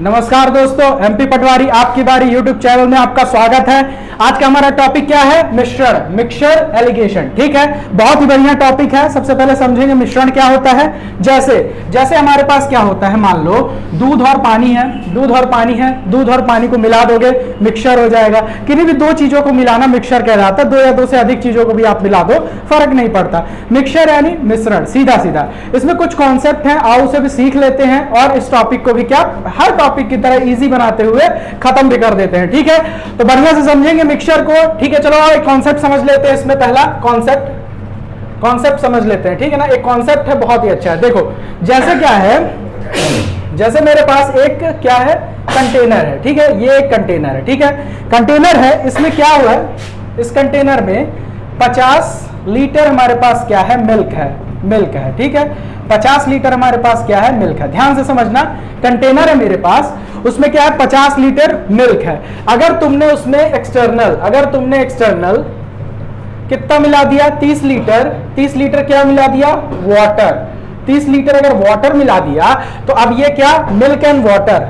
नमस्कार दोस्तों, एमपी पटवारी आपकी बारी यूट्यूब चैनल में आपका स्वागत है। आज का हमारा टॉपिक क्या है? मिश्रण, मिक्सचर एलिगेशन। ठीक है, बहुत ही बढ़िया टॉपिक है। सबसे पहले समझेंगे मिश्रण क्या होता है। जैसे जैसे हमारे पास क्या होता है, मान लो दूध और पानी है, दूध और पानी है, दूध और पानी को मिला दोगे मिक्सचर हो जाएगा। किसी भी दो चीजों को मिलाना मिक्सचर कहलाता है। दो या दो से अधिक चीजों को भी आप मिला दो, फर्क नहीं पड़ता। मिक्सचर यानी मिश्रण, सीधा सीधा। इसमें कुछ कॉन्सेप्ट है, आओ उसे भी सीख लेते हैं और इस टॉपिक को भी क्या हर टॉपिक की तरह इजी बनाते हुए खत्म भी कर देते हैं। ठीक है, तो बढ़िया से समझेंगे मिक्सचर को। ठीक है, चलो एक कॉन्सेप्ट समझ लेते हैं। इसमें पहला कॉन्सेप्ट समझ लेते हैं। ठीक है ना, एक कॉन्सेप्ट है, बहुत ही अच्छा है। देखो जैसे क्या है, जैसे मेरे पास एक क्या है, कंटेनर है। ठीक है, ये एक कंटेनर है। ठीक है, कंटेनर है, इसमें क्या हुआ है, इस कंटेनर में 50 लीटर हमारे पास क्या है, मिल्क है। ठीक है, 50 लीटर हमारे पास क्या है, मिल्क है। ध्यान से समझना, कंटेनर है मेरे पास, उसमें क्या है, 50 लीटर मिल्क है। अगर तुमने उसमें एक्सटर्नल कितना मिला दिया, 30 लीटर क्या मिला दिया, वाटर। 30 लीटर अगर वाटर मिला दिया तो अब ये क्या, मिल्क एंड वाटर,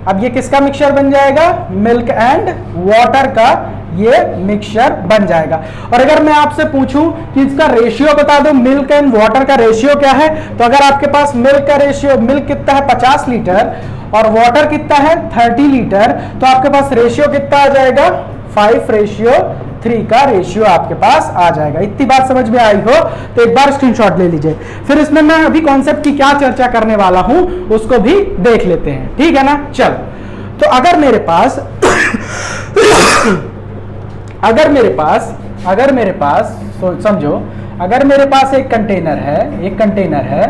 अब ये किसका मिक्सचर बन जाएगा, मिल्क एंड वाटर का ये मिक्सचर बन जाएगा। और अगर मैं आपसे पूछूं कि इसका रेशियो बता दो, मिल्क एंड वाटर का रेशियो क्या है, तो अगर आपके पास मिल्क का रेशियो, मिल्क कितना है 50 लीटर और वाटर कितना है 30 लीटर, तो आपके पास रेशियो कितना आ जाएगा, 5:3 का रेशियो आपके पास आ जाएगा। इतनी बात समझ में आई हो तो एक बार स्क्रीनशॉट ले लीजिए। फिर इसमें मैं अभी कॉन्सेप्ट की क्या चर्चा करने वाला हूं उसको भी देख लेते हैं। ठीक है ना, चल। तो अगर मेरे पास समझो, अगर मेरे पास एक कंटेनर है,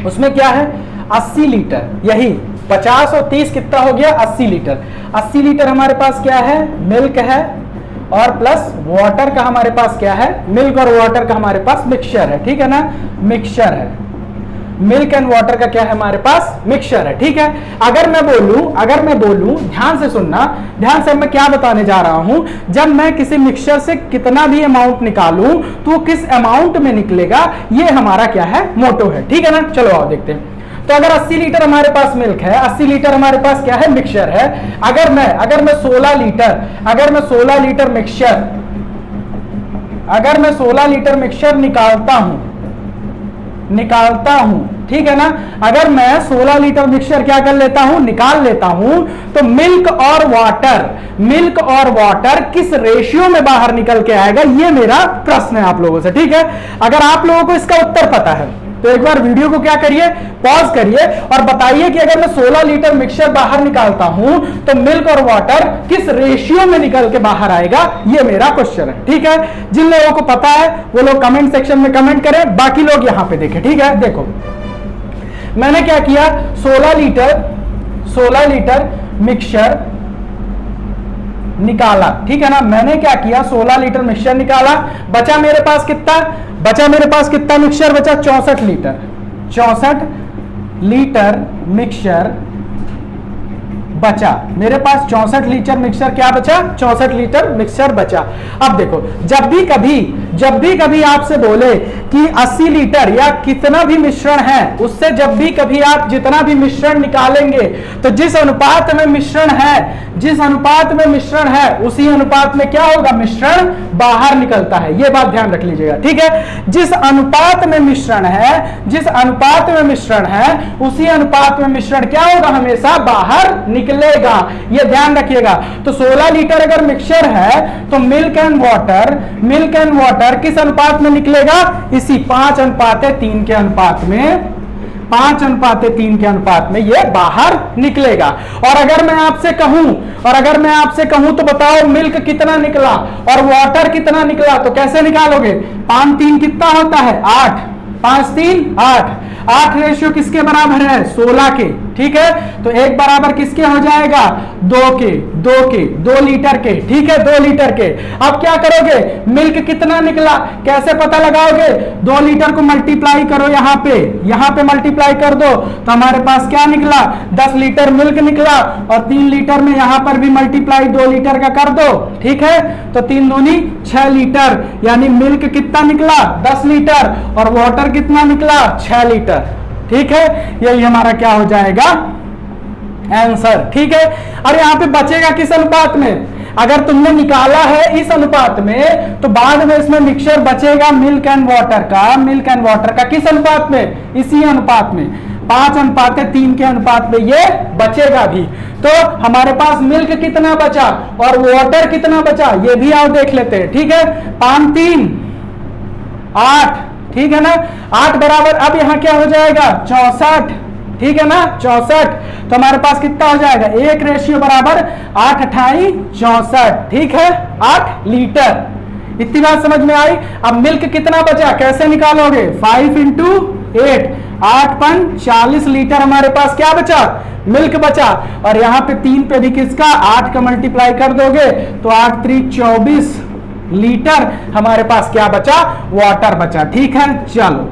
उसमें क्या है 80 लीटर, यही 50 और 30 कितना हो गया, 80 लीटर। 80 लीटर हमारे पास क्या है, मिल्क है और प्लस वाटर का हमारे पास क्या है, मिल्क और वाटर का हमारे पास मिक्सचर है। ठीक है ना, मिक्सचर है, मिल्क एंड वाटर का क्या है हमारे पास, मिक्सचर है। ठीक है, अगर मैं बोलूं, ध्यान से सुनना, ध्यान से मैं क्या बताने जा रहा हूं। जब मैं किसी मिक्सचर से कितना भी अमाउंट निकालूं तो वो किस अमाउंट में निकलेगा, ये हमारा क्या है, मोटो है। ठीक है ना, चलो आओ देखते हैं। तो अगर 80 लीटर हमारे पास मिल्क है, 80 लीटर हमारे पास क्या है, मिक्सचर है। अगर मैं 16 लीटर मिक्सचर निकालता हूं, ठीक है ना, अगर मैं 16 लीटर मिक्सचर क्या कर लेता हूं, निकाल लेता हूं, तो मिल्क और वाटर किस रेशियो में बाहर निकल के आएगा, ये मेरा प्रश्न है आप लोगों से। ठीक है, अगर आप लोगों को इसका उत्तर पता है तो एक बार वीडियो को क्या करिए, पॉज करिए और बताइए कि अगर मैं 16 लीटर मिक्सचर बाहर निकालता हूं तो मिल्क और वाटर किस रेशियो में निकल के बाहर आएगा, ये मेरा क्वेश्चन है। ठीक है, जिन लोगों को पता है वो लोग कमेंट सेक्शन में कमेंट करें, बाकी लोग यहां पे देखें। ठीक है, देखो मैंने क्या किया, 16 लीटर मिक्सचर निकाला। ठीक है ना, मैंने क्या किया, 16 लीटर मिक्सचर निकाला। बचा मेरे पास कितना मिक्सचर बचा, 64 लीटर मिक्सचर बचा मेरे पास। 64 लीटर मिक्सचर क्या बचा, 64 लीटर मिक्सचर बचा। अब देखो, जब भी कभी आपसे बोले कि 80 लीटर या कितना भी मिश्रण है, उससे जब भी कभी आप जितना भी मिश्रण निकालेंगे तो जिस अनुपात में मिश्रण है उसी अनुपात में क्या होगा, मिश्रण बाहर निकलता है। यह बात ध्यान रख लीजिएगा। ठीक है, जिस अनुपात में मिश्रण है उसी अनुपात में मिश्रण क्या होगा, हमेशा बाहर निकलेगा। यह ध्यान रखिएगा। तो 16 लीटर अगर मिक्सचर है तो मिल्क एंड वाटर किस अनुपात में निकलेगा, इसी 5:3 के अनुपात में, 5:3 के अनुपात में ये बाहर निकलेगा। और अगर मैं आपसे कहूं तो बताओ मिल्क कितना निकला और वाटर कितना निकला, तो कैसे निकालोगे, 5:3 कितना होता है, 8, 5:3 8, 8 रेशियो किसके बराबर है, 16 के। ठीक है, तो एक बराबर किसके हो जाएगा, 2 लीटर के। ठीक है, 2 लीटर के। अब क्या करोगे, मिल्क कितना निकला कैसे पता लगाओगे, 2 लीटर को मल्टीप्लाई करो, यहाँ पे मल्टीप्लाई कर दो तो हमारे पास क्या निकला, 10 लीटर मिल्क निकला और 3 लीटर में यहां पर भी मल्टीप्लाई 2 लीटर का कर दो। ठीक है, तो 3 दूनी 6 लीटर, यानी मिल्क कितना निकला, 10 लीटर और वाटर कितना निकला, 6 लीटर। ठीक है, यही हमारा क्या हो जाएगा आंसर। ठीक है, और यहाँ पे बचेगा किस अनुपात में? अगर तुमने निकाला है इस अनुपात में तो बाद में इसमें मिक्सचर बचेगा मिल्क एंड वाटर का, मिल्क एंड वाटर का किस अनुपात में? इसी अनुपात में, 5:3 के अनुपात में ये बचेगा भी। तो हमारे पास मिल्क कितना बचा और वाटर कितना बचा ये भी आप देख लेते हैं। ठीक है, 5 3 8, ठीक है ना, 8 बराबर अब यहाँ क्या हो जाएगा 64, ठीक है ना 64। तो हमारे पास कितना हो जाएगा 1 रेशियो बराबर 8 28 64, ठीक है 8 लीटर। इतनी बात समझ में आई। अब मिल्क कितना बचा कैसे निकालोगे? 5 × 8, 8 × 40 लीटर हमारे पास क्या बचा? मिल्क बचा। और यहाँ पे 3 पे भी किसका 8 का मल्टीप्लाई कर दोगे तो 8 3 24 लीटर हमारे पास क्या बचा? वाटर बचा। ठीक है, चलो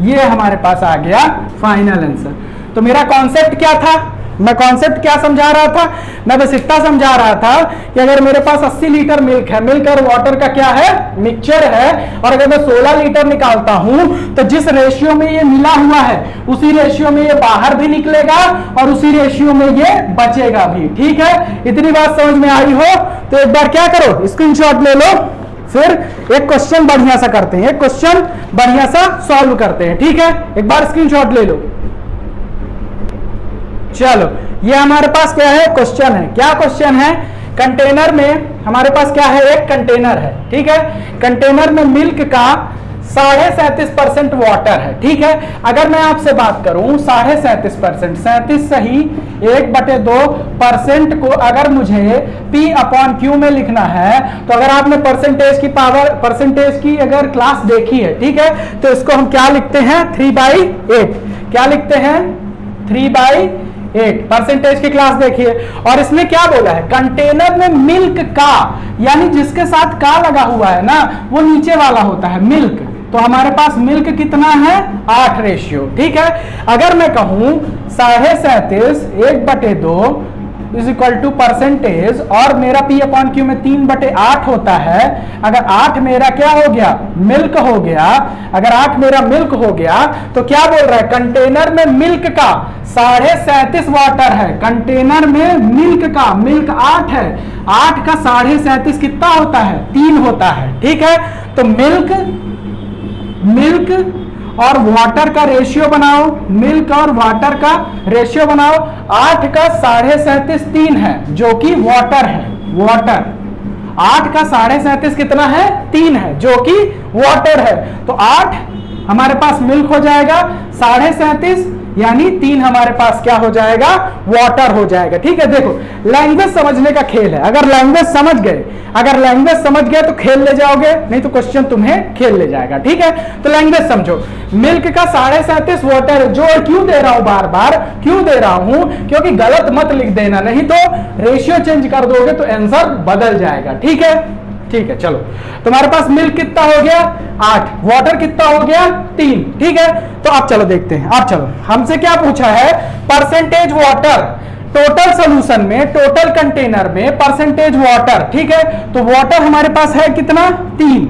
ये हमारे पास आ गया फाइनल आंसर। तो मेरा कॉन्सेप्ट क्या था? मैं कॉन्सेप्ट क्या समझा रहा था? मैं बस इतना समझा रहा था कि अगर मेरे पास 80 लीटर मिल्क है, मिल्क और वाटर का क्या है मिक्सचर है, और अगर मैं 16 लीटर निकालता हूं तो जिस रेशियो में ये मिला हुआ है उसी रेशियो में ये बाहर भी निकलेगा और उसी रेशियो में ये बचेगा भी। ठीक है, इतनी बात समझ में आई हो तो एक बार क्या करो स्क्रीनशॉट ले लो, फिर एक क्वेश्चन बढ़िया सा करते हैं, एक क्वेश्चन बढ़िया सा सॉल्व करते हैं। ठीक है, एक बार स्क्रीनशॉट ले लो। चलो ये हमारे पास क्या है क्वेश्चन है। क्या क्वेश्चन है? कंटेनर में हमारे पास क्या है एक कंटेनर है। ठीक है, कंटेनर में मिल्क का 37.5% वाटर है। ठीक है, अगर मैं आपसे बात करूं 37.5%, 37 सही 1/2% को अगर मुझे P/Q में लिखना है तो अगर आपने परसेंटेज की पावर, परसेंटेज की अगर क्लास देखी है, ठीक है, तो इसको हम क्या लिखते हैं 3/8। क्या लिखते हैं 3/8 परसेंटेज की क्लास देखिए। और इसमें क्या बोला है कंटेनर में मिल्क का, यानी जिसके साथ का लगा हुआ है ना वो नीचे वाला होता है मिल्क। तो हमारे पास मिल्क कितना है 8 रेशियो। ठीक है, अगर मैं कहूं 37.5 1/2 इज इक्वल टू परसेंटेज और मेरा P/Q में 3/8 होता है। अगर 8 मेरा क्या हो गया मिल्क हो गया, अगर 8 मेरा मिल्क हो गया तो क्या बोल रहा है कंटेनर में मिल्क का 37.5 वाटर है। कंटेनर में मिल्क का, मिल्क 8 है, 8 का 37.5 कितना होता है 3 होता है। ठीक है, तो मिल्क और वाटर का रेशियो बनाओ, मिल्क और वाटर का रेशियो बनाओ। 8 का 37.5 3 है जो कि वाटर है, वाटर 8 का 37.5 कितना है 3 है जो कि वाटर है। तो 8 हमारे पास मिल्क हो जाएगा, 37.5 यानी 3 हमारे पास क्या हो जाएगा वाटर हो जाएगा। ठीक है, देखो लैंग्वेज समझने का खेल है। अगर लैंग्वेज समझ गए, अगर लैंग्वेज समझ गए तो खेल ले जाओगे, नहीं तो क्वेश्चन तुम्हें खेल ले जाएगा। ठीक है, तो लैंग्वेज समझो। मिल्क का 37.5 वाटर जो क्यों दे रहा हूं बार बार, क्यों दे रहा हूं क्योंकि गलत मत लिख देना, नहीं तो रेशियो चेंज कर दोगे तो आंसर बदल जाएगा। ठीक है, ठीक है, चलो तुम्हारे पास मिल्क कितना हो गया 8, वाटर कितना हो गया 3। ठीक है, तो अब चलो देखते हैं। अब चलो हमसे क्या पूछा है परसेंटेज वाटर टोटल सॉल्यूशन में, टोटल कंटेनर में परसेंटेज वाटर। ठीक है, तो वाटर हमारे पास है कितना 3,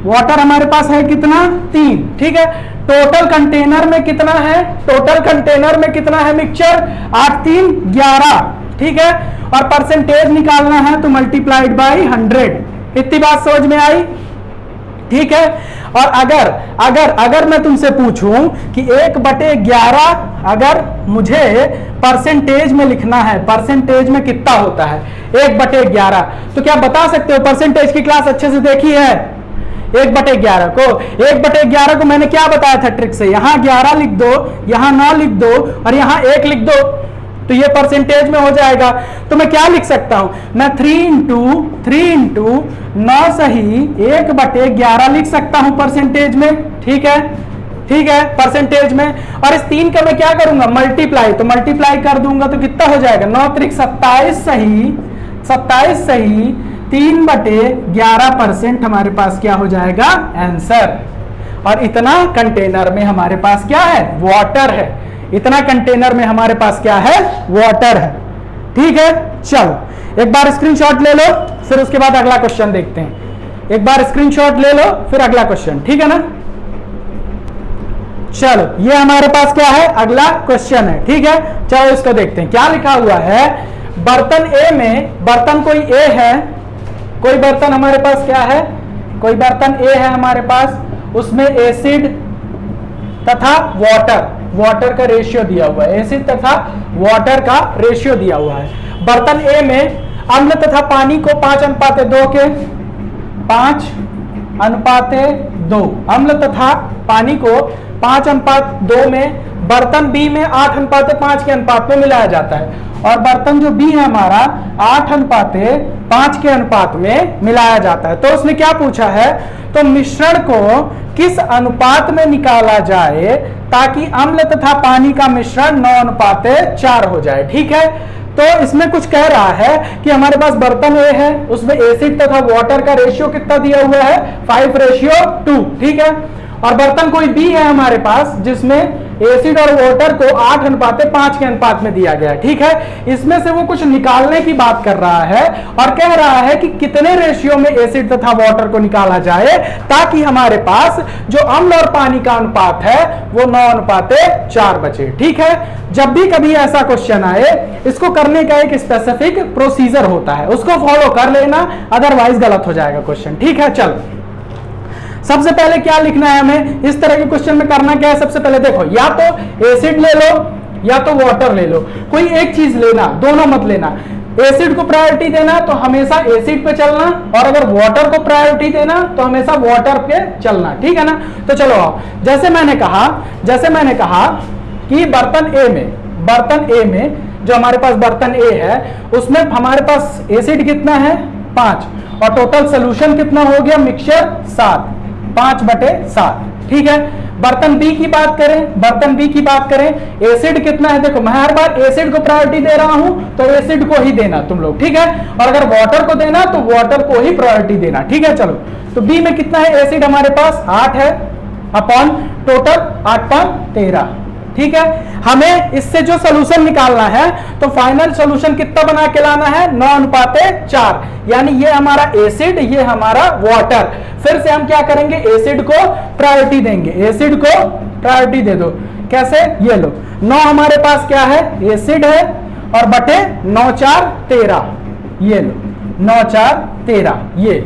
वाटर हमारे पास है कितना 3। ठीक है, टोटल कंटेनर में कितना है, टोटल कंटेनर में कितना है मिक्सचर 8 3 11। ठीक है, और परसेंटेज निकालना है तो मल्टीप्लाइड बाई 100। इतनी बात समझ में आई। ठीक है, और अगर अगर अगर मैं तुमसे पूछूं कि 1/11 अगर मुझे परसेंटेज में लिखना है, परसेंटेज में कितना होता है 1/11, तो क्या बता सकते हो? परसेंटेज की क्लास अच्छे से देखी है। 1/11 को मैंने क्या बताया था ट्रिक से, यहां 11 लिख दो, यहां 9 लिख दो और यहां 1 लिख दो तो ये परसेंटेज में हो जाएगा। तो मैं क्या लिख सकता हूं, मैं 3 × 9 सही 1/11 लिख सकता हूं परसेंटेज में। ठीक है, ठीक है, परसेंटेज में। और इस 3 का मैं क्या करूंगा मल्टीप्लाई, तो मल्टीप्लाई कर दूंगा तो कितना हो जाएगा 9 3 27 सही, 27 सही 3/11% हमारे पास क्या हो जाएगा आंसर। और इतना कंटेनर में हमारे पास क्या है वाटर है, इतना कंटेनर में हमारे पास क्या है वाटर है। ठीक है, चलो एक बार स्क्रीनशॉट ले लो, फिर उसके बाद अगला क्वेश्चन देखते हैं। एक बार स्क्रीनशॉट ले लो फिर अगला क्वेश्चन। ठीक है ना, चलो ये हमारे पास क्या है, अगला क्वेश्चन है, ठीक है। चलो इसको देखते हैं क्या लिखा हुआ है। बर्तन ए में, बर्तन कोई ए है, कोई बर्तन हमारे पास क्या है, कोई बर्तन ए है हमारे पास, उसमें एसिड तथा वाटर का रेशियो दिया हुआ है, एसिड तथा वाटर का रेशियो दिया हुआ है। बर्तन ए में अम्ल तथा पानी को 5:2 के 5:2, अम्ल तथा पानी को 5:2 में, बर्तन बी में 8:5 के अनुपात में मिलाया जाता है, और बर्तन जो बी है हमारा 8:5 के अनुपात में मिलाया जाता है। तो उसने क्या पूछा है, तो मिश्रण को किस अनुपात में निकाला जाए ताकि अम्ल तथा पानी का मिश्रण 9:4 हो जाए, ठीक है। तो इसमें कुछ कह रहा है कि हमारे पास बर्तन ए है, उसमें एसिड तथा वाटर का रेशियो कितना दिया हुआ है, 5:2, ठीक है। और बर्तन कोई बी है हमारे पास जिसमें एसिड और वाटर को 8:5 के अनुपात में दिया गया है, ठीक है। इसमें से वो कुछ निकालने की बात कर रहा है और कह रहा है कि कितने रेशियो में एसिड तथा वाटर को निकाला जाए ताकि हमारे पास जो अम्ल और पानी का अनुपात है वो 9:4 बचे, ठीक है। जब भी कभी ऐसा क्वेश्चन आए, इसको करने का एक स्पेसिफिक प्रोसीजर होता है, उसको फॉलो कर लेना, अदरवाइज गलत हो जाएगा क्वेश्चन, ठीक है। चलो सबसे पहले क्या लिखना है हमें, इस तरह के क्वेश्चन में करना क्या है, सबसे पहले देखो, या तो एसिड ले लो या तो वाटर ले लो, कोई एक चीज लेना, दोनों मत लेना। एसिड को प्रायोरिटी देना तो हमेशा एसिड पे चलना, और अगर वाटर को प्रायोरिटी देना तो हमेशा वाटर पे चलना, ठीक है ना। तो चलो आओ, जैसे मैंने कहा कि बर्तन ए में जो हमारे पास बर्तन ए है उसमें हमारे पास एसिड कितना है, 5, और टोटल सोल्यूशन कितना हो गया, मिक्सचर 7, 5/7, ठीक है। बर्तन बी की बात करें, एसिड कितना है, देखो मैं हर बार एसिड को प्रायोरिटी दे रहा हूं तो एसिड को ही देना तुम लोग, ठीक है। और अगर वाटर को देना तो वाटर को ही प्रायोरिटी देना, ठीक है। चलो तो बी में कितना है, एसिड हमारे पास 8 है, अपॉन टोटल 8/13, ठीक है। हमें इससे जो सोल्यूशन निकालना है तो फाइनल सोल्यूशन कितना बना के लाना है, 9:4, यानी ये हमारा एसिड, ये हमारा वाटर। फिर से हम क्या करेंगे, एसिड को प्रायोरिटी देंगे, एसिड को प्रायोरिटी दे दो, कैसे, ये लो, 9 हमारे पास क्या है, एसिड है, और बटे 9×4=13, ये लो 9×4=13, ये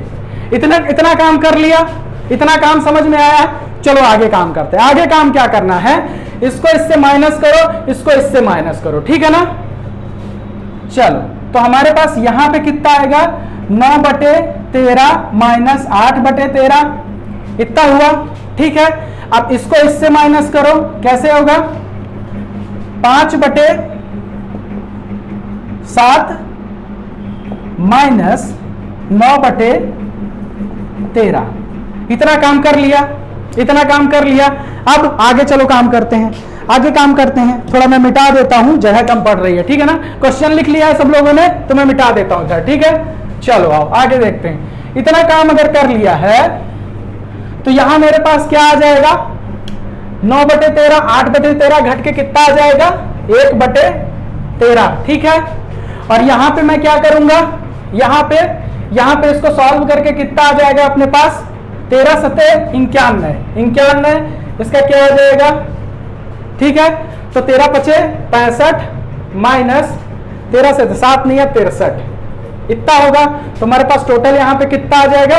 इतना काम कर लिया, इतना काम समझ में आया। चलो आगे काम करते हैं। आगे काम क्या करना है, इसको इससे माइनस करो, इसको इससे माइनस करो, ठीक है ना। चलो तो हमारे पास यहां पे कितना आएगा, 9/13 माइनस 8/13, इतना हुआ, ठीक है। अब इसको इससे माइनस करो, कैसे होगा, 5/7 माइनस 9/13, इतना काम कर लिया। अब आगे चलो काम करते हैं, थोड़ा मैं मिटा देता हूं, जगह कम पड़ रही है, ठीक है ना। क्वेश्चन लिख लिया है सब लोगों ने, तो मैं मिटा देता हूं सर, ठीक है। चलो आओ आगे देखते हैं। इतना काम अगर कर लिया है तो यहां मेरे पास क्या आ जाएगा, 9/13, 8/13 घट के कितना आ जाएगा, 1/13, ठीक है। और यहां पे मैं क्या करूंगा, यहां पे इसको सॉल्व करके कितना आ जाएगा अपने पास, 13×7=91, इसका क्या आ जाएगा, ठीक है। तो 13×5=65 माइनस 13 से 7 नहीं है 63, इतना होगा। तो हमारे पास टोटल यहां पे कितना आ जाएगा,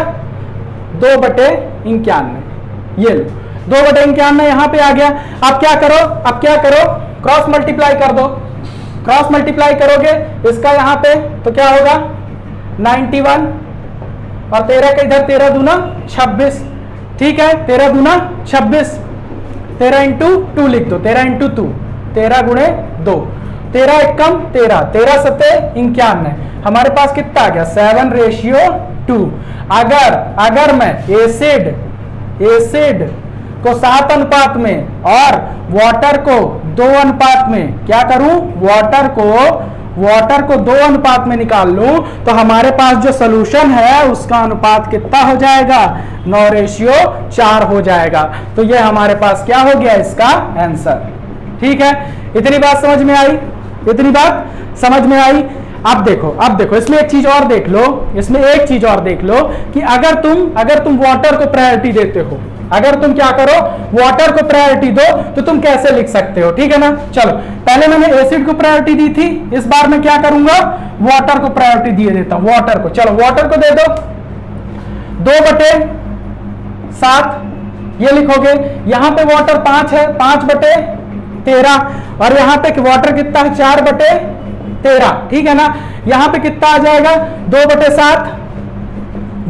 2/91, ये लो 2/91 यहां पे आ गया। अब क्या करो, क्रॉस मल्टीप्लाई कर दो, क्रॉस मल्टीप्लाई करोगे इसका यहां पे तो क्या होगा, 91, और 13 का इधर 13 दूना 26, ठीक है। 13 दूना 26, 13 × 2 लिख दो, 13 × 2, 13 × 2, 13 एकम 13, 13×7=91, हमारे पास कितना आ गया, 7:2। अगर मैं एसिड को 7 अनुपात में और वाटर को 2 अनुपात में क्या करूं, वाटर को 2 अनुपात में निकाल लूं तो हमारे पास जो सोल्यूशन है उसका अनुपात कितना हो जाएगा, 9:4 हो जाएगा। तो ये हमारे पास क्या हो गया, इसका आंसर, ठीक है। इतनी बात समझ में आई। अब देखो इसमें एक चीज और देख लो, कि अगर तुम वाटर को प्रायोरिटी देते हो अगर तुम क्या करो, वाटर को प्रायोरिटी दो तो तुम कैसे लिख सकते हो, ठीक है ना। चलो पहले मैंने एसिड को प्रायोरिटी दी थी, इस बार मैं क्या करूंगा, वाटर को प्रायोरिटी दिए देता हूं, वाटर को। चलो वाटर को दे दो 2/7, ये लिखोगे। यहां पे वाटर 5 है, 5/13, और यहां पे वाटर कितना है, 4/13, ठीक है ना। यहां पे कितना आ जाएगा, 2/7,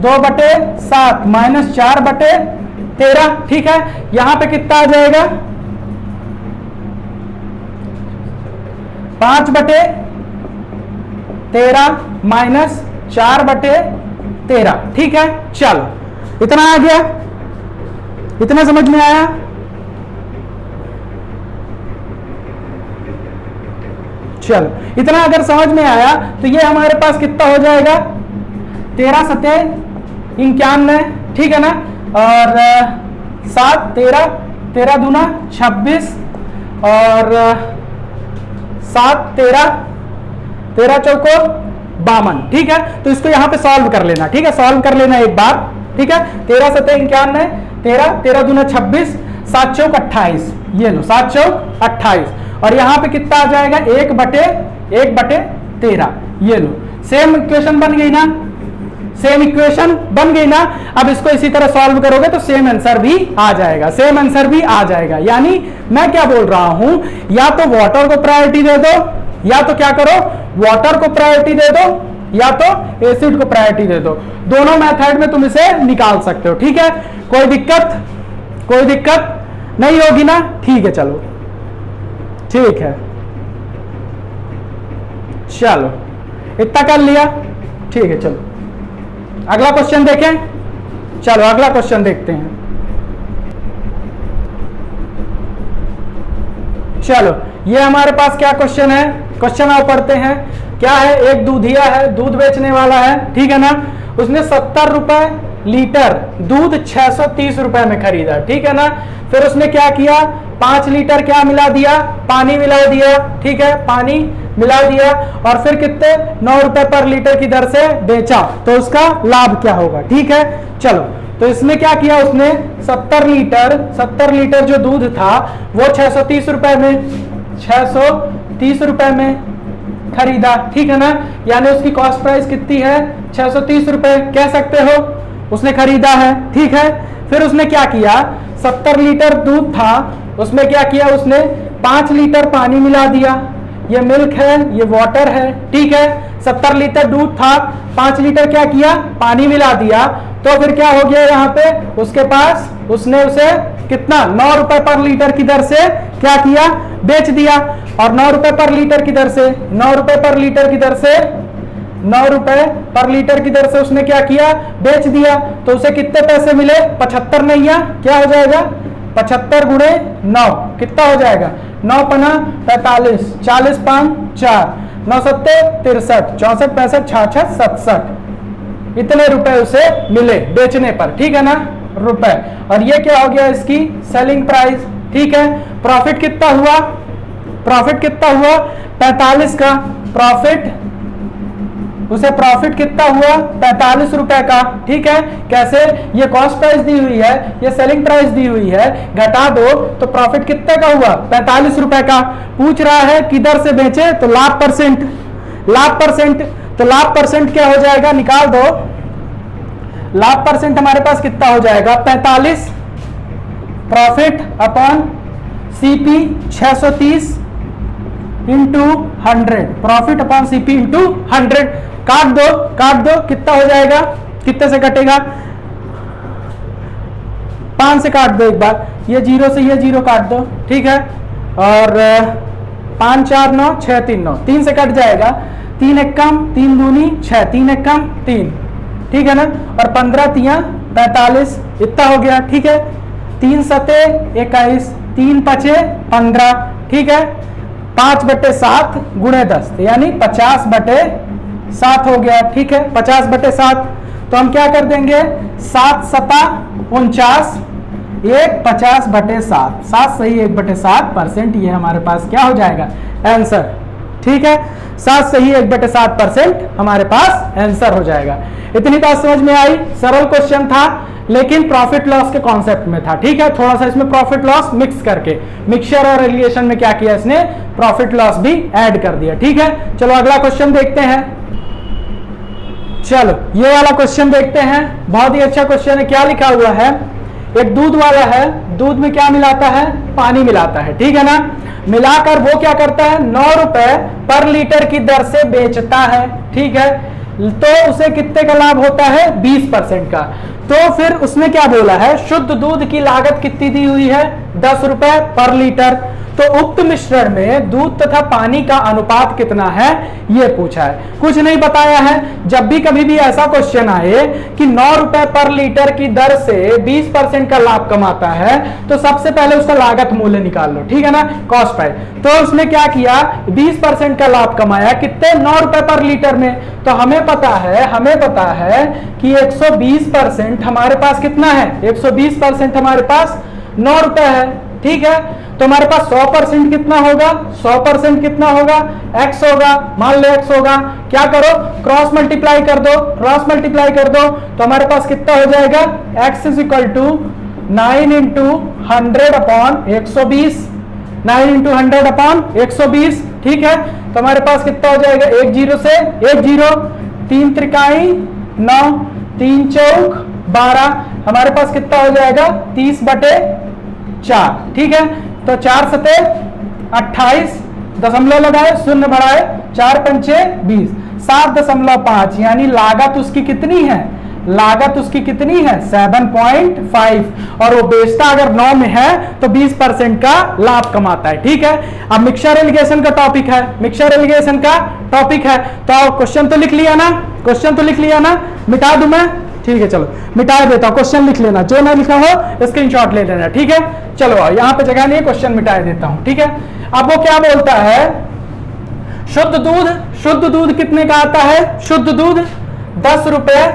2/7 माइनस 4/13, ठीक है। यहां पे कितना आ जाएगा, 5/13 माइनस 4/13, ठीक है। चलो इतना आ गया, इतना समझ में आया। चलो इतना अगर समझ में आया तो ये हमारे पास कितना हो जाएगा, 13 सते 91, ठीक है ना। और 7 13, 13 दूना 26, और 7 13, 13 चौको 52, ठीक है। तो इसको यहां पे सॉल्व कर लेना, ठीक है, सॉल्व कर लेना एक बार, ठीक है। 13 सते 91, 13, 13 दूना 26, 7 चौक 28, ये लो 7 चौक 28, और यहां पे कितना आ जाएगा, 1/13, ये लो। सेम इक्वेशन बन गई ना, सेम इक्वेशन बन गई ना। अब इसको इसी तरह सॉल्व करोगे तो सेम आंसर भी आ जाएगा, सेम आंसर भी आ जाएगा। यानी मैं क्या बोल रहा हूं, या तो वाटर को प्रायोरिटी दे दो, या तो क्या करो, वाटर को प्रायोरिटी दे दो, या तो एसिड को प्रायोरिटी दे दो। दोनों मेथड में तुम इसे निकाल सकते हो, ठीक है। कोई दिक्कत नहीं होगी ना, ठीक है। चलो ठीक है, चलो इतना कर लिया, ठीक है। चलो अगला क्वेश्चन देखें, चलो अगला क्वेश्चन देखते हैं। चलो ये हमारे पास क्या क्वेश्चन है, क्वेश्चन आप पढ़ते हैं। क्या है, एक दूधिया है, दूध बेचने वाला है, ठीक है ना। उसने 70 रुपए लीटर दूध 630 रुपए में खरीदा, ठीक है ना। फिर उसने क्या किया, 5 लीटर क्या मिला दिया, पानी मिला दिया, ठीक है, पानी मिला दिया, और फिर कितने 9 रुपए पर लीटर की दर से बेचा, तो उसका लाभ क्या होगा, ठीक है। चलो तो इसने क्या किया, उसने 70 लीटर जो दूध था वो 630 रुपए में खरीदा, ठीक है ना। यानी उसकी कॉस्ट प्राइस कितनी है, 630 रुपए कह सकते हो, उसने खरीदा है, ठीक है। फिर उसने क्या किया, 70 लीटर दूध था, उसमें क्या किया, उसने 5 लीटर पानी मिला दिया, ये मिल्क है, ये वाटर है, ठीक है। 70 लीटर दूध था, 5 लीटर क्या किया, पानी मिला दिया, तो फिर क्या हो गया, यहाँ पे उसके पास उसने उसे कितना 9 रुपए पर लीटर की दर से क्या किया, बेच दिया। और 9 रुपए पर लीटर की दर से 9 रुपए पर लीटर की दर से 9 रुपए पर लीटर की दर से उसने क्या किया, बेच दिया। तो उसे कितने पैसे मिले, 75 नैया, क्या हो जाएगा, 75 गुणे 9 कितना हो जाएगा, 9 पना 45, 40 पांच 4, 9 सत्ते 63, 64 65 66 67, इतने रुपए उसे मिले बेचने पर, ठीक है ना, रुपए। और ये क्या हो गया, इसकी सेलिंग प्राइस, ठीक है। प्रॉफिट कितना हुआ, 45 का प्रॉफिट, उसे प्रॉफिट कितना हुआ, 45 रुपए का, ठीक है। कैसे, ये कॉस्ट प्राइस दी हुई है, ये सेलिंग प्राइस दी हुई है, घटा दो तो प्रॉफिट कितने का हुआ, 45 रुपए का। पूछ रहा है किधर से बेचे, तो लाभ परसेंट, तो लाभ परसेंट क्या हो जाएगा, निकाल दो। लाभ परसेंट हमारे पास कितना हो जाएगा, 45 profit upon CP 630 into 100, profit upon CP into 100। काट दो कितना हो जाएगा, कितने से कटेगा, 5 से काट दो एक बार, ये 0 से ये 0 काट दो, ठीक है। और 5 4 9 6 3 9, 3 से कट जाएगा, 3 1 कम 3 दूनी 6, 3 1 कम 3, ठीक है ना। और 15 तिया 45, इतना हो गया, ठीक है। 3 सते 21, 3 पचे 15, ठीक है। 5/7 गुणे 10 यानी 50/7 हो गया, ठीक है। 50/7 तो हम क्या कर देंगे, 7 सता 49, 1 50/7, 7 सही 1/7%, ये हमारे पास क्या हो जाएगा आंसर, ठीक है, 7 सही 1/7% हमारे पास आंसर हो जाएगा। इतनी बात समझ में आई, सरल क्वेश्चन था लेकिन प्रॉफिट लॉस के कॉन्सेप्ट में था। ठीक है, थोड़ा सा इसमें प्रॉफिट लॉस मिक्स करके मिक्सचर और एलिगेशन में क्या किया इसने, प्रॉफिट लॉस भी ऐड कर दिया। ठीक है, चलो अगला क्वेश्चन देखते हैं। चलो ये वाला क्वेश्चन देखते हैं, बहुत ही अच्छा क्वेश्चन है। क्या लिखा हुआ है, एक दूध वाला है, दूध में क्या मिलाता है, पानी मिलाता है। ठीक है ना, मिलाकर वो क्या करता है, 9 रुपए पर लीटर की दर से बेचता है। ठीक है, तो उसे कितने का लाभ होता है, 20% का। तो फिर उसने क्या बोला है, शुद्ध दूध की लागत कितनी दी हुई है, 10 रुपए पर लीटर। तो उक्त मिश्रण में दूध तथा पानी का अनुपात कितना है, ये पूछा है, कुछ नहीं बताया है। जब भी कभी भी ऐसा क्वेश्चन आए कि 9 रुपए पर लीटर की दर से 20% का लाभ कमाता है, तो सबसे पहले उसका लागत मूल्य निकाल लो। ठीक है ना, कॉस्ट प्राइस। तो उसने क्या किया, 20% का लाभ कमाया, कितने, 9 रुपए पर लीटर में। तो हमें पता है कि 120% हमारे पास कितना है, 120% हमारे पास 9 रुपए है। ठीक है, तो हमारे पास 100% कितना होगा, 100% कितना होगा, x होगा, मान लो x होगा। क्या करो, क्रॉस मल्टीप्लाई कर दो, क्रॉस मल्टीप्लाई कर दो, तो हमारे पास कितना हो जाएगा, x is equal to 9 into 100 upon 120, 9 into 100 upon 120। ठीक है, तो हमारे पास कितना हो जाएगा, 1 0 से 1 0, 3 त्रिकाई 9, 3 चौक 12, हमारे पास कितना हो जाएगा, 30/4। ठीक है, तो 4 सते 28, दशमलव लगाए, शून्य बढ़ाए, 4 पंचे 20, 7.5, यानी लागत उसकी कितनी है, लागत उसकी कितनी है, 7.5। और वो बेचता अगर 9 में है तो 20% का लाभ कमाता है। ठीक है, अब मिक्सचर एलिगेशन का टॉपिक है, मिक्सचर एलिगेशन का टॉपिक है। तो क्वेश्चन तो लिख लिया ना, क्वेश्चन तो लिख लिया ना, मिटा दूं मैं, ठीक है चलो मिटा देता हूं, क्वेश्चन लिख लेना, जो ना लिखा हो स्क्रीनशॉट ले लेना। ठीक है, चलो यहां पे जगह नहीं है, क्वेश्चन मिटा देता हूं। ठीक है, अब वो क्या बोलता है, शुद्ध दूध कितने का आता है, शुद्ध दूध 10 रुपए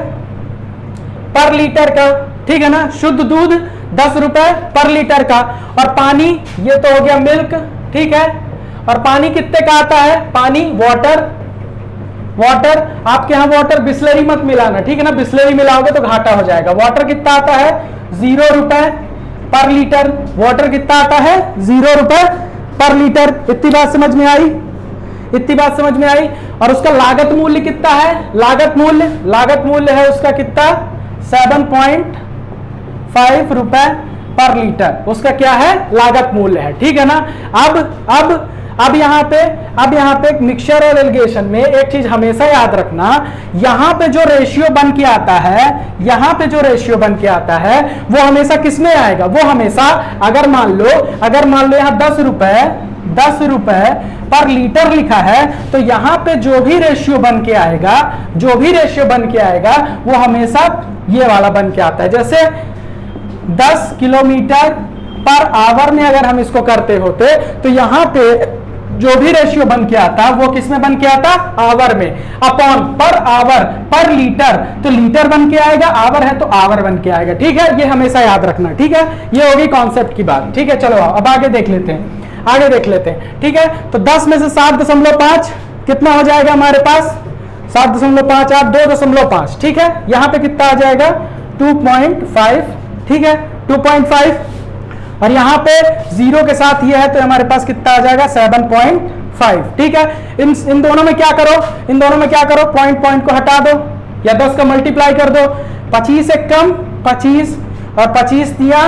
पर लीटर का। ठीक है ना, शुद्ध दूध 10 रुपए पर लीटर का। और पानी, ये तो हो गया मिल्क। ठीक है, और पानी कितने का आता है, पानी वाटर, आपके यहां वाटर बिस्लरी मत मिलाना। ठीक है ना, बिस्लरी मिलाओगे तो घाटा हो जाएगा। वाटर कितना आता है, 0 रुपए पर लीटर। वाटर कितना आता है, 0 रुपए पर लीटर। इतनी बात समझ में आई, इतनी बात समझ में आई। और उसका लागत मूल्य कितना है, लागत मूल्य है उसका कितना, 7.5 रुपए पर लीटर, उसका क्या है, लागत मूल्य है। ठीक है ना, अब यहाँ पे मिक्सचर और एलिगेशन में एक चीज हमेशा याद रखना, यहाँ पे जो रेशियो बन के आता है, वो हमेशा किस में आएगा, वो हमेशा अगर मान लो यहाँ 10 रुपए पर लीटर लिखा है, तो यहाँ पे जो भी रेशियो बन के आएगा वो हमेशा ये वाला बन के आता है। जैसे 10 किलोमीटर पर आवर में अगर हम इसको करते होते, तो यहाँ पे जो भी रेशियो बन के आता वो किस में बन के आता, आवर में, अपॉन पर आवर पर लीटर, तो लीटर बन के आएगा, आवर है तो आवर बन के आएगा। ठीक है, ये हमेशा याद रखना। ठीक है, ये होगी कॉन्सेप्ट की बात। ठीक है, चलो अब आगे देख लेते हैं। ठीक है, तो 10 में से 7.5 कितना हो जाएगा हमारे पास, 7.5 आप 2.5। ठीक है, यहां पे कितना आ जाएगा, 2.5। ठीक है, 2.5, और यहां पे 0 के साथ ये है तो हमारे पास कितना आ जाएगा, 7.5। ठीक है, इन दोनों में क्या करो, पॉइंट को हटा दो या 10 का मल्टीप्लाई कर दो, 25 एक कम 25 और 25 दिया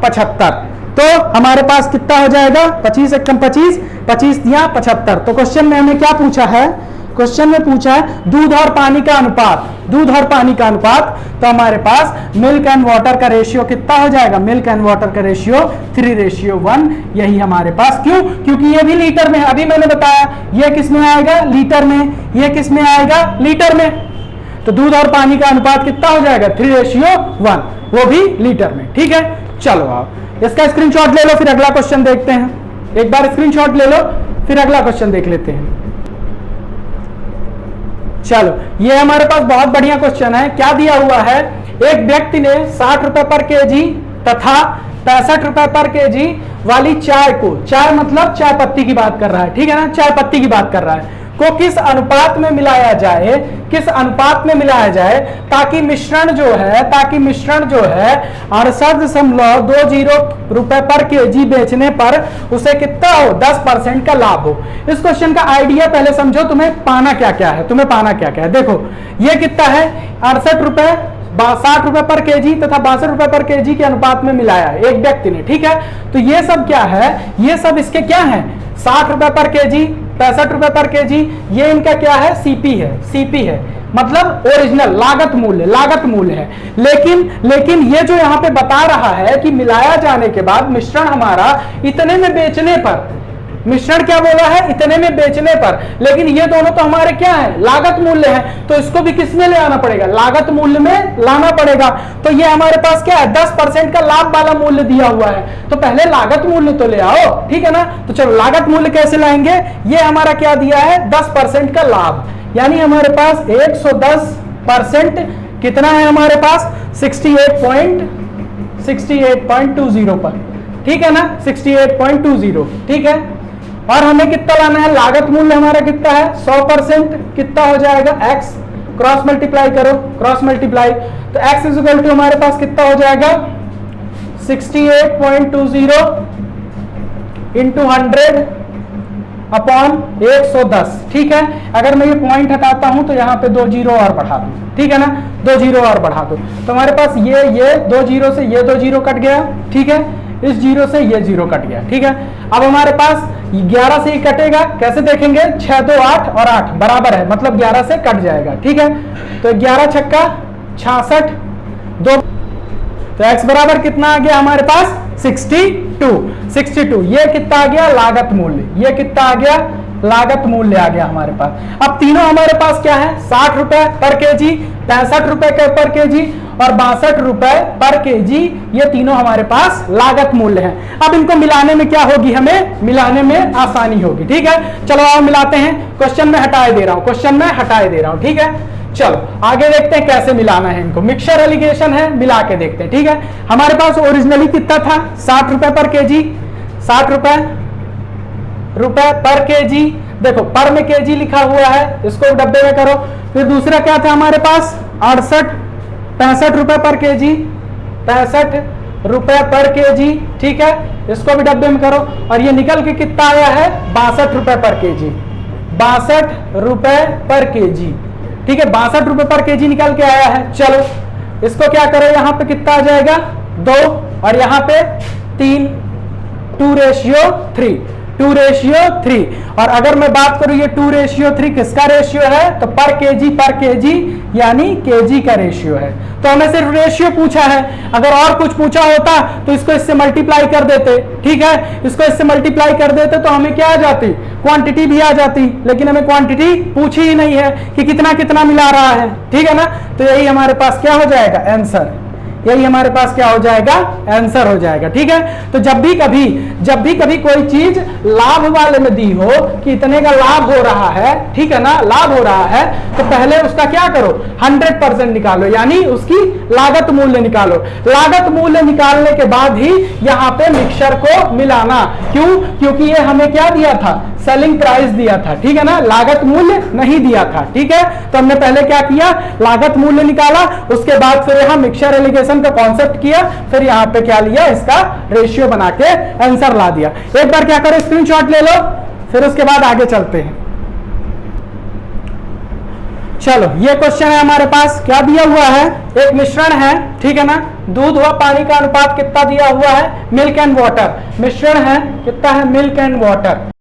75, तो हमारे पास कितना हो जाएगा, 25 एक कम 25 दिया 75। तो क्वेश्चन में हमें क्या पूछा है, दूध और पानी का अनुपात, तो हमारे पास मिल्क एंड वाटर का रेशियो कितना हो जाएगा, मिल्क एंड वाटर का रेशियो 3:1, यही हमारे पास। क्यों, क्योंकि ये भी लीटर में, अभी मैंने बताया ये किस में आएगा, लीटर में, ये किस में आएगा, लीटर में। तो दूध और पानी का अनुपात कितना हो जाएगा, 3:1, वो भी लीटर में। ठीक है, चलो आप इसका स्क्रीनशॉट ले लो, फिर अगला क्वेश्चन देखते हैं। एक बार स्क्रीनशॉट ले लो, फिर अगला क्वेश्चन देख लेते हैं। चलो, ये हमारे पास बहुत बढ़िया क्वेश्चन है। क्या दिया हुआ है, एक व्यक्ति ने 60 रुपए पर केजी तथा 65 रुपए पर केजी वाली चाय को, चाय मतलब चाय पत्ती की बात कर रहा है, ठीक है ना, चाय पत्ती की बात कर रहा है, को किस अनुपात में मिलाया जाए, किस अनुपात में मिलाया जाए ताकि मिश्रण जो है 68.20 रुपए पर केजी बेचने पर उसे कितना हो, 10% का लाभ हो। इस क्वेश्चन का आइडिया पहले समझो, तुम्हें पाना क्या क्या है, तुम्हें पाना क्या क्या है। देखो ये कितना है, 68 रुपए 60 रुपए पर केजी तथा 62 रुपए पर केजी के अनुपात में मिलाया है एक व्यक्ति ने, ठीक है। तो ये सब क्या है, ये सब इसके क्या है, 60 रुपए पर केजी, 65 रुपए पर केजी, ये इनका क्या है, सीपी है, सीपी है, मतलब ओरिजिनल लागत मूल्य है। लेकिन ये जो यहां पे बता रहा है कि मिलाया जाने के बाद मिश्रण हमारा इतने में बेचने पर, मिश्रण क्या बोला है, इतने में बेचने पर, लेकिन ये दोनों तो हमारे क्या है, लागत मूल्य है, तो इसको भी किस में ले आना पड़ेगा, लागत मूल्य में लाना पड़ेगा। तो ये हमारे पास क्या है, 10% का लाभ वाला मूल्य दिया हुआ है, तो पहले लागत मूल्य तो ले आओ, ठीक है ना। तो चलो लागत मूल्य कैसे लाएंगे, ये हमारा क्या दिया है, 10% का लाभ, यानी हमारे पास 110% कितना है हमारे पास, 68.20 पर, ठीक है ना, 68.20, ठीक है। और हमें कितना लाना है, लागत मूल्य हमारा कितना है, 100%, कितना हो जाएगा, x, क्रॉस मल्टीप्लाई करो, क्रॉस मल्टीप्लाई, तो x इज इक्वल टू हमारे पास कितना हो जाएगा, 68.20 इंटू 100 अपॉन 110, ठीक है। अगर मैं ये पॉइंट हटाता हूं तो यहाँ पे 2 जीरो और बढ़ा दूं, ठीक है ना, 2 जीरो और बढ़ा दो, तो हमारे पास ये 2 जीरो से ये 2 जीरो कट गया, ठीक है, इस जीरो से ये जीरो कट गया, ठीक है। अब हमारे पास 11 से ही कटेगा, कैसे देखेंगे, 6 2 8 और 8 बराबर है, मतलब 11 से कट जाएगा, ठीक है। तो 11 छक्का 66, 2, तो x बराबर कितना आ गया हमारे पास, 62। ये कितना आ गया, लागत मूल्य, ये कितना आ गया, लागत मूल्य आ गया हमारे पास। अब तीनों हमारे पास क्या है, 60 रुपए पर केजी, 65 रुपए पर केजी और 62 रुपए पर केजी, ये तीनों हमारे पास लागत मूल्य है। अब इनको मिलाने में क्या होगी, हमें मिलाने में आसानी होगी, ठीक है। चलो आओ मिलाते हैं, क्वेश्चन में हटाए दे रहा हूं, क्वेश्चन में हटाए दे रहा हूं, ठीक है। चलो आगे देखते हैं कैसे मिलाना है इनको, मिक्सचर एलिगेशन है, मिला के देखते हैं, ठीक है। हमारे पास ओरिजिनली कितना था, 60 रुपए पर केजी, 60 रुपए पर केजी, देखो पर में केजी लिखा हुआ है, इसको डब्बे में करो। फिर दूसरा क्या था हमारे पास, 65 रुपए पर केजी, 65 रुपए पर केजी, ठीक है, इसको भी डब्बे में करो। और ये निकल के कितना आया है, 62 रुपए पर केजी, 62 रुपए पर केजी, ठीक है, 62 रुपए पर केजी निकल के आया है। चलो इसको क्या करो, यहां पे कितना आ जाएगा, 2 और यहां पे 3, 2:3। और अगर मैं बात करूं ये 2:3 किसका रेशियो है, तो पर केजी यानी केजी का रेशियो है। तो हमें सिर्फ रेशियो पूछा है, अगर और कुछ पूछा होता तो इसको इससे मल्टीप्लाई कर देते, ठीक है, इसको इससे मल्टीप्लाई कर देते तो हमें क्या आ जाती, क्वांटिटी भी आ जाती, लेकिन हमें क्वांटिटी पूछी ही नहीं है कि कितना कितना मिला रहा है, ठीक है ना। तो यही हमारे पास क्या हो जाएगा, आंसर, यही हमारे पास क्या हो जाएगा, आंसर हो जाएगा, ठीक है। तो जब भी कभी कोई चीज लाभ वाले में दी हो कि इतने का लाभ हो रहा है, ठीक है ना, लाभ हो रहा है, तो पहले उसका क्या करो, 100% निकालो, यानी उसकी लागत मूल्य निकालो। लागत मूल्य निकालने के बाद ही यहाँ पे मिक्सचर को मिलाना, क्यों, क्योंकि ये हमें क्या दिया था, सेलिंग प्राइस दिया था, ठीक है ना, लागत मूल्य नहीं दिया था, ठीक है। तो हमने पहले क्या किया, लागत मूल्य निकाला, उसके बाद फिर यहाँ मिक्सचर एलिगेशन का कॉन्सेप्ट किया, फिर यहाँ पे क्या लिया, इसका रेशियो बना के आंसर ला दिया। एक बार क्या करो, स्क्रीनशॉट ले लो, फिर उसके बाद आगे चलते हैं। चलो ये क्वेश्चन है हमारे पास, क्या दिया हुआ है, एक मिश्रण है, ठीक है ना, दूध व पानी का अनुपात कितना दिया हुआ है, मिल्क एंड वाटर, मिश्रण है कितना है, मिल्क एंड वाटर।